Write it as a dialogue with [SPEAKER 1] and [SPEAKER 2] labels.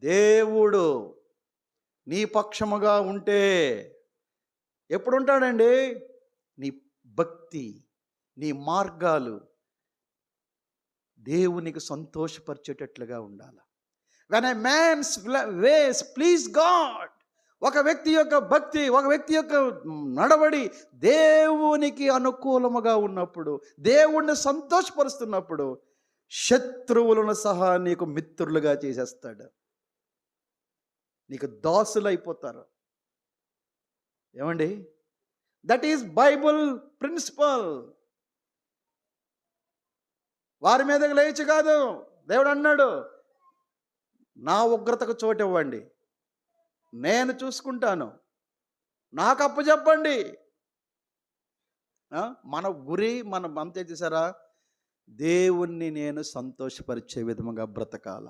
[SPEAKER 1] దేవుడు నీ పక్షముగా ఉంటే ఎప్పుడుంటాడండి? నీ భక్తి, నీ మార్గాలు దేవునికి సంతోషపరిచేటట్లుగా ఉండాలి. When a man's ways please God, ఒక వ్యక్తి యొక్క భక్తి, ఒక వ్యక్తి యొక్క నడవడి దేవునికి అనుకూలముగా ఉన్నప్పుడు, దేవుణ్ణి సంతోషపరుస్తున్నప్పుడు, శత్రువులను సహా నీకు మిత్రులుగా చేసేస్తాడు. నీకు దాసులు అయిపోతారు. ఏమండి? That is Bible principle. వారి మీదకి లేచి కాదు, దేవుడు అన్నాడు, నా ఉగ్రతకు చోటు ఇవ్వండి, నేను చూసుకుంటాను, నాకు అప్పచెప్పండి. మన గురి మనం అంతే చేశారా? దేవుణ్ణి నేను సంతోషపరిచే విధముగా బ్రతకాల.